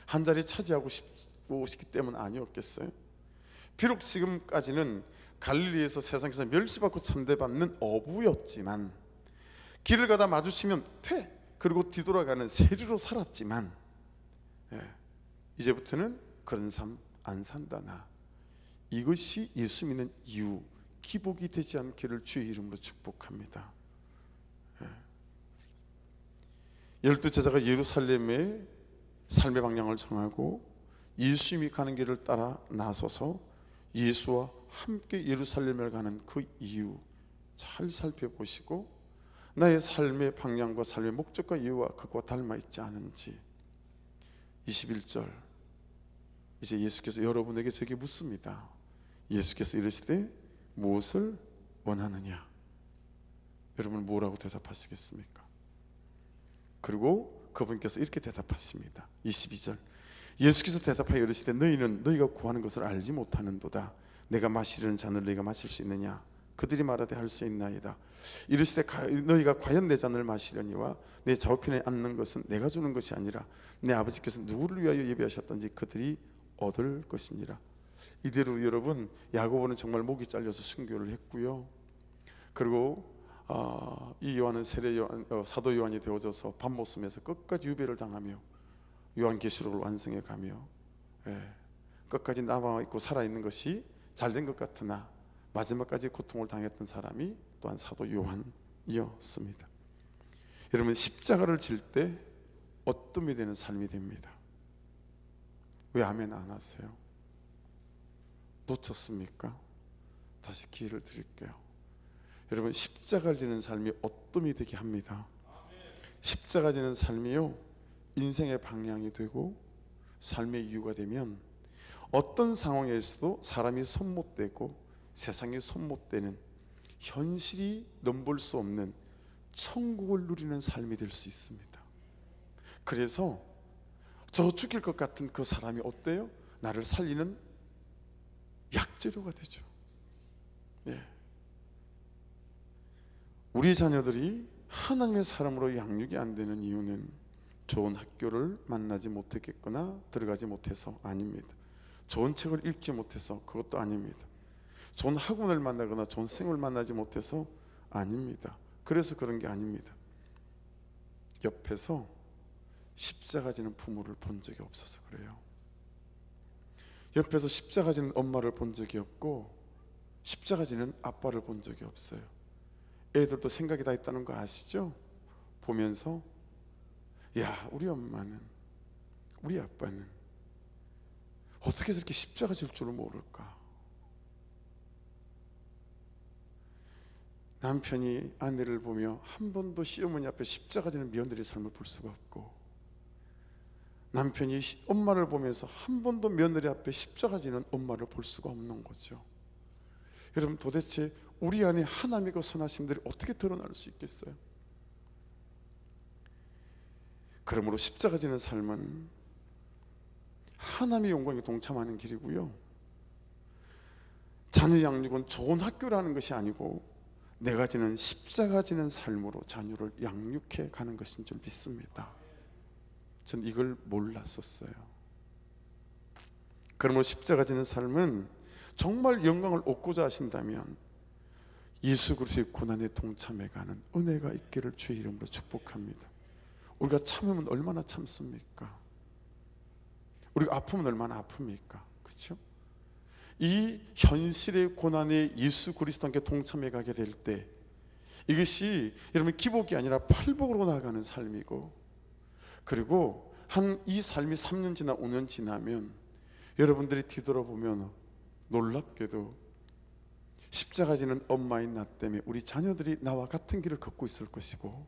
한 자리 차지하고 싶기 때문 아니었겠어요? 비록 지금까지는 갈릴리에서 세상에서 멸시받고 천대받는 어부였지만 길을 가다 마주치면 퇴 그리고 뒤돌아가는 세리로 살았지만 이제부터는 그런 삶 안 산다. 나 이것이 예수 믿는 이유, 기복이 되지 않기를 주의 이름으로 축복합니다. 12 제자가 예루살렘의 삶의 방향을 정하고 예수님이 가는 길을 따라 나서서 예수와 함께 예루살렘을 가는 그 이유 잘 살펴보시고 나의 삶의 방향과 삶의 목적과 이유와 그것과 닮아 있지 않은지. 21절 이제 예수께서 여러분에게 저에게 묻습니다. 예수께서 이르시되 무엇을 원하느냐? 여러분 뭐라고 대답하시겠습니까? 그리고 그분께서 이렇게 대답하십니다. 22절 예수께서 대답하여 이르시되 너희는 너희가 구하는 것을 알지 못하는도다. 내가 마시려는 잔을 너희가 마실 수 있느냐? 그들이 말하되 할 수 있나이다. 이르시되 너희가 과연 내 잔을 마시려니와 내 좌우편에 앉는 것은 내가 주는 것이 아니라 내 아버지께서 누구를 위하여 예비하셨던지 그들이 얻을 것이니라. 이대로 여러분 야고보는 정말 목이 잘려서 순교를 했고요. 그리고 이 요한은 사도 요한이 되어져서 밤모섬에서 끝까지 유배를 당하며 요한계시록을 완성해 가며 끝까지 남아있고 살아있는 것이 잘된 것 같으나 마지막까지 고통을 당했던 사람이 또한 사도 요한이었습니다. 여러분 십자가를 질 때 어둠이 되는 삶이 됩니다. 왜 아멘 안 하세요? 놓쳤습니까? 다시 기회를 드릴게요. 여러분 십자가를 지는 삶이 어둠이 되게 합니다. 십자가 지는 삶이요 인생의 방향이 되고 삶의 이유가 되면 어떤 상황에서도 사람이 손못대고 세상이 손못대는 현실이 넘볼 수 없는 천국을 누리는 삶이 될 수 있습니다. 그래서 저 죽일 것 같은 그 사람이 어때요? 나를 살리는 약재료가 되죠. 우리 자녀들이 하나님의 사람으로 양육이 안 되는 이유는 좋은 학교를 만나지 못했겠거나 들어가지 못해서 아닙니다. 좋은 책을 읽지 못해서 그것도 아닙니다. 좋은 학원을 만나거나 좋은 선생님을 만나지 못해서 아닙니다. 그래서 그런 게 아닙니다. 옆에서 십자가 지는 부모를 본 적이 없어서 그래요. 옆에서 십자가 지는 엄마를 본 적이 없고 십자가 지는 아빠를 본 적이 없어요. 애들도 생각이 다 있다는 거 아시죠? 보면서 야 우리 엄마는 우리 아빠는 어떻게 저렇게 십자가 질 줄을 모를까? 남편이 아내를 보며 한 번도 시어머니 앞에 십자가 지는 며느리의 삶을 볼 수가 없고 남편이 엄마를 보면서 한 번도 며느리 앞에 십자가 지는 엄마를 볼 수가 없는 거죠. 여러분 도대체 우리 안에 하나님의 선하심들이 어떻게 드러날 수 있겠어요? 그러므로 십자가 지는 삶은 하나님의 영광에 동참하는 길이고요, 자녀 양육은 좋은 학교라는 것이 아니고 내가 지는 십자가 지는 삶으로 자녀를 양육해 가는 것인 줄 믿습니다. 전 이걸 몰랐었어요. 그러므로 십자가 지는 삶은 정말 영광을 얻고자 하신다면 예수 그리스도의 고난에 동참해 가는 은혜가 있기를 주의 이름으로 축복합니다. 우리가 참으면 얼마나 참습니까? 우리가 아프면 얼마나 아픕니까? 그렇죠? 이 현실의 고난에 예수 그리스도와 함께 동참해 가게 될 때 이것이 여러분 기복이 아니라 팔복으로 나아가는 삶이고, 그리고 이 삶이 3년 지나 5년 지나면 여러분들이 뒤돌아보면 놀랍게도 십자가 지는 엄마인 나 때문에 우리 자녀들이 나와 같은 길을 걷고 있을 것이고,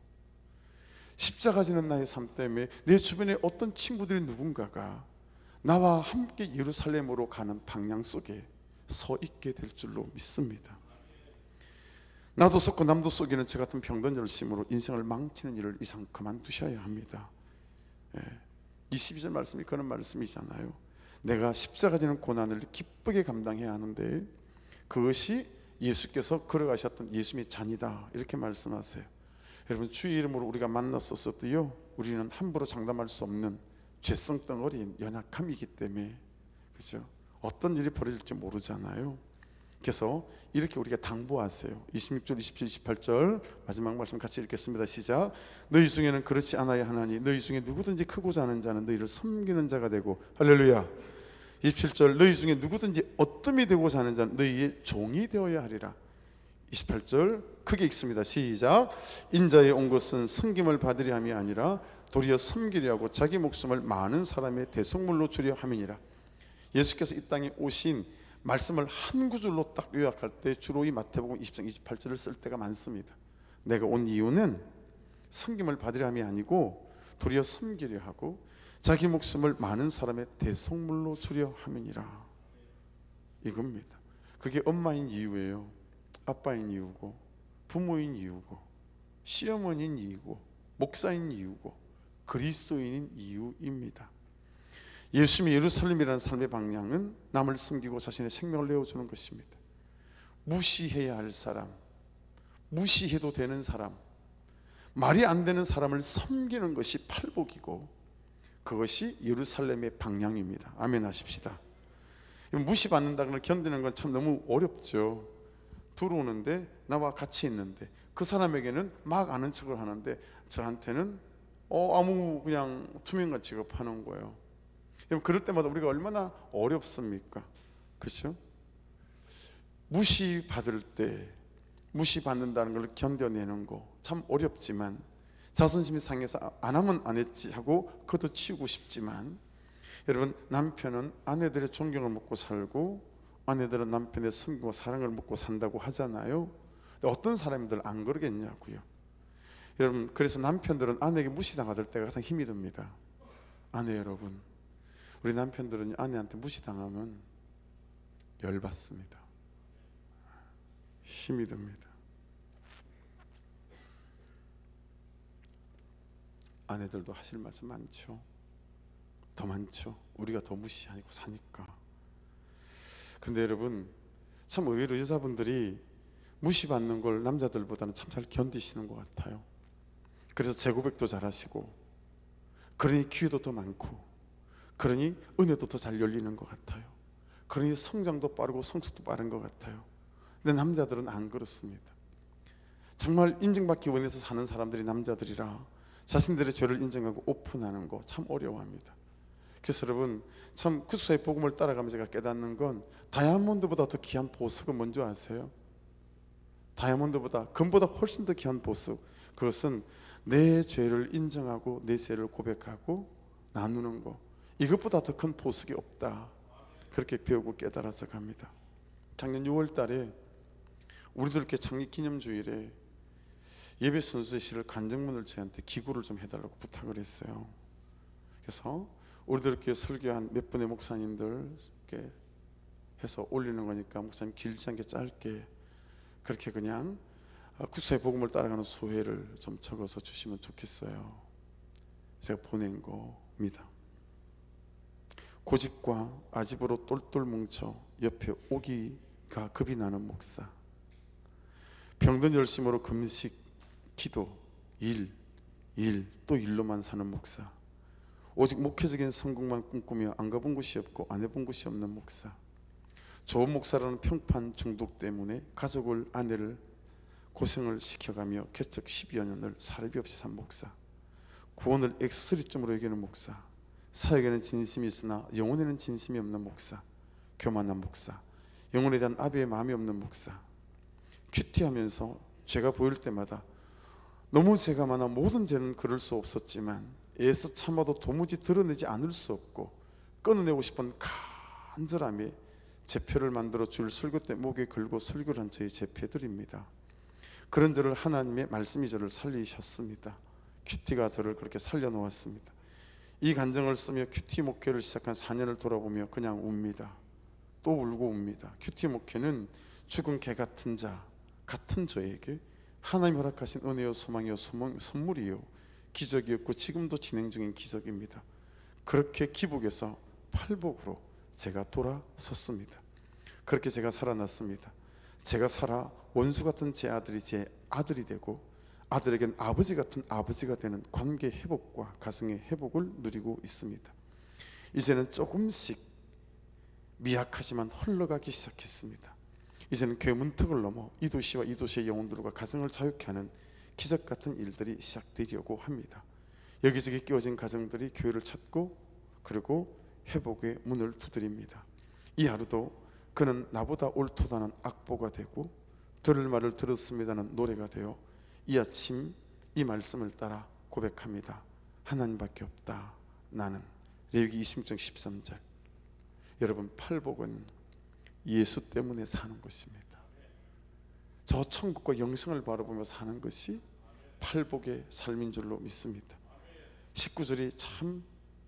십자가 지는 나의 삶 때문에 내 주변에 어떤 친구들이 누군가가 나와 함께 예루살렘으로 가는 방향 속에 서 있게 될 줄로 믿습니다. 나도 쏟고 남도 쏟기는 저 같은 병든 열심으로 인생을 망치는 일을 이상 그만두셔야 합니다. 22절 말씀이 그런 말씀이잖아요. 내가 십자가 지는 고난을 기쁘게 감당해야 하는데 그것이 예수께서 걸어가셨던 예수님의 잔이다, 이렇게 말씀하세요. 여러분 주의 이름으로 우리가 만났었어도요 우리는 함부로 장담할 수 없는 죄성 덩어리인 연약함이기 때문에, 그렇죠? 어떤 일이 벌어질지 모르잖아요. 그래서 이렇게 우리가 당부하세요. 26절, 27절, 28절 마지막 말씀 같이 읽겠습니다. 시작. 너희 중에는 그렇지 않아야 하나니 너희 중에 누구든지 크고자 하는 자는 너희를 섬기는 자가 되고, 할렐루야. 27절, 너희 중에 누구든지 어뜸이 되고자 하는 자는 너희의 종이 되어야 하리라. 28절 크게 읽습니다. 시작. 인자에 온 것은 섬김을 받으려 함이 아니라 도리어 섬기려 하고 자기 목숨을 많은 사람의 대속물로 주려 함이니라. 예수께서 이 땅에 오신 말씀을 한 구절로 딱 요약할 때 주로 이 마태복음 20장 28절을 쓸 때가 많습니다. 내가 온 이유는 섬김을 받으려 함이 아니고 도리어 섬기려 하고 자기 목숨을 많은 사람의 대속물로 주려 함이니라. 이겁니다. 그게 엄마인 이유예요. 아빠인 이유고, 부모인 이유고, 시어머니인 이유고, 목사인 이유고, 그리스도인인 이유입니다. 예수님의 예루살렘이라는 삶의 방향은 남을 섬기고 자신의 생명을 내어주는 것입니다. 무시해야 할 사람, 무시해도 되는 사람, 말이 안 되는 사람을 섬기는 것이 팔복이고, 그것이 예루살렘의 방향입니다. 아멘 하십시다. 무시받는다는 걸 견디는 건 참 너무 어렵죠. 들어오는데 나와 같이 있는데 그 사람에게는 막 아는 척을 하는데 저한테는 아무 그냥 투명한 취급하는 거예요. 그럴 때마다 우리가 얼마나 어렵습니까? 그렇죠? 무시받을 때, 무시받는다는 걸 견뎌내는 거 참 어렵지만, 자존심이 상해서 안 하면 안 했지 하고 걷어치우고 싶지만, 여러분, 남편은 아내들의 존경을 먹고 살고 아내들은 남편의 섬김과 사랑을 먹고 산다고 하잖아요. 근데 어떤 사람들 안 그러겠냐고요. 여러분, 그래서 남편들은 아내에게 무시당할 때가 가장 힘이 듭니다. 아내 여러분, 우리 남편들은 아내한테 무시당하면 열받습니다. 힘이 듭니다. 아내들도 하실 말씀 많죠. 더 많죠. 우리가 더 무시하고 사니까. 근데 여러분, 참 의외로 여자분들이 무시받는 걸 남자들보다는 참 잘 견디시는 것 같아요. 그래서 재고백도 잘하시고, 그러니 기회도 더 많고, 그러니 은혜도 더 잘 열리는 것 같아요. 그러니 성장도 빠르고 성숙도 빠른 것 같아요. 근데 남자들은 안 그렇습니다. 정말 인정받기 원해서 사는 사람들이 남자들이라 자신들의 죄를 인정하고 오픈하는 거 참 어려워합니다. 그래서 여러분, 참 구속사의 복음을 따라가면 제가 깨닫는 건 다이아몬드보다 더 귀한 보석은 뭔지 아세요? 다이아몬드보다, 금보다 훨씬 더 귀한 보석, 그것은 내 죄를 인정하고 내 죄를 고백하고 나누는 거, 이것보다 더 큰 보석이 없다. 그렇게 배우고 깨달아서 갑니다. 작년 6월 달에 우리들께 창립기념주일에 예배 순서실을 간증문을 저한테 기구를 좀 해달라고 부탁을 했어요. 그래서 우리들께 설교한 몇 분의 목사님들 이렇게 해서 올리는 거니까 목사님 길지 않게 짧게 그렇게 그냥 국사의 복음을 따라가는 소회를 좀 적어서 주시면 좋겠어요. 제가 보낸 겁니다. 고집과 아집으로 똘똘 뭉쳐 옆에 오기가 겁이 나는 목사, 병든 열심으로 금식, 기도, 일, 또 일로만 사는 목사, 오직 목회적인 성공만 꿈꾸며 안 가본 곳이 없고 안 해본 곳이 없는 목사, 좋은 목사라는 평판 중독 때문에 가족을, 아내를 고생을 시켜가며 개척 12여 년을 사례비 없이 산 목사, 구원을 엑스리점으로 여기는 목사, 사역에는 진심이 있으나 영혼에는 진심이 없는 목사, 교만한 목사, 영혼에 대한 아비의 마음이 없는 목사, 큐티하면서 죄가 보일 때마다 너무 죄가 많아 모든 죄는 그럴 수 없었지만 애써 참아도 도무지 드러내지 않을 수 없고 끊어내고 싶은 간절함에 제표를 만들어 줄 설교 때 목에 걸고 설교를 한 저희 제패들입니다. 그런 저를 하나님의 말씀이 저를 살리셨습니다. 큐티가 저를 그렇게 살려놓았습니다. 이 간증을 쓰며 큐티 목회를 시작한 4년을 돌아보며 그냥 웁니다. 또 울고 웁니다. 큐티 목회는 죽은 개 같은 자, 같은 저에게 하나님 허락하신 은혜요 소망이요 선물이요 기적이었고 지금도 진행 중인 기적입니다. 그렇게 기복에서 팔복으로 제가 돌아섰습니다. 그렇게 제가 살아났습니다. 제가 살아 원수 같은 제 아들이 제 아들이 되고 아들에겐 아버지 같은 아버지가 되는 관계 회복과 가정의 회복을 누리고 있습니다. 이제는 조금씩 미약하지만 흘러가기 시작했습니다. 이제는 교회 문턱을 넘어 이 도시와 이 도시의 영혼들과 가정을 자유케 하는 기적 같은 일들이 시작되려고 합니다. 여기저기 끼워진 가정들이 교회를 찾고 그리고 회복의 문을 두드립니다. 이 하루도 그는 나보다 옳도다는 악보가 되고 들을 말을 들었습니다는 노래가 되어 이 아침 이 말씀을 따라 고백합니다. 하나님밖에 없다 나는. 레위기 26장 13절. 여러분, 팔복은 예수 때문에 사는 것입니다. 저 천국과 영생을 바라보며 사는 것이 팔복의 삶인 줄로 믿습니다. 19절이 참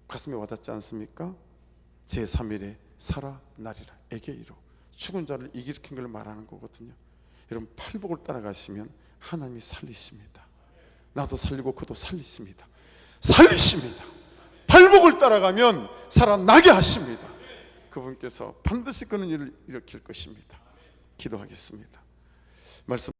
가슴에 와닿지 않습니까? 제3일에 살아나리라. 에게이로 죽은 자를 일으킨 걸 말하는 거거든요. 여러분, 팔복을 따라가시면 하나님이 살리십니다. 나도 살리고 그도 살리십니다. 살리십니다. 팔복을 따라가면 살아나게 하십니다. 그분께서 반드시 그런 일을 일으킬 것입니다. 기도하겠습니다. 말씀